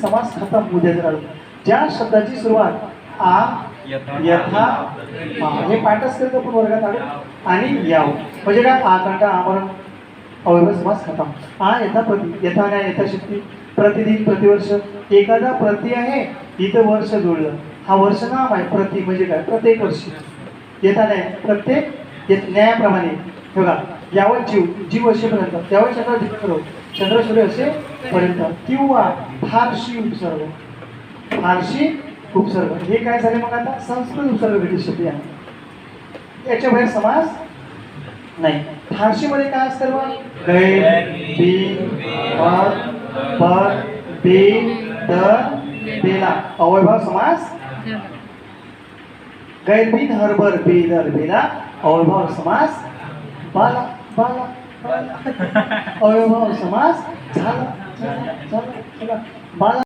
समास खतम उद्या जर ज्या शब्दाची सुरुवात आ यथा हे पाठच करतो आपण वर्गात आलो आणि याव म्हणजे काय आकांडा आमरण अवयव समास खतम आ यथा प्रति यथा न्याय यथाशक्ती प्रतिदिन प्रतिवर्ष एखादा प्रति आहे इथं वर्ष जोडलं हा वर्ष नाम आहे प्रति म्हणजे काय प्रत्येक वर्षी यथा न्याय प्रत्येक न्यायाप्रमाणे बघा यावर जीव असेपर्यंत त्यावर चंद्र दिवस चंद्र सूर्य असेपर्यंत किंवा फारशी उपसर्ग हे काय झाले मग आता संस्कृत उपसर्ग भेटू शब्द आहे याच्या बाहेर समास नाही फारशी मध्ये काय असतं मग गैर बिन पर बे दर बेला अवयभाव समास गैरबिन हरभर बेदर बेला अवयभाव समास बाला बाला अवयभाव समास झाला बाला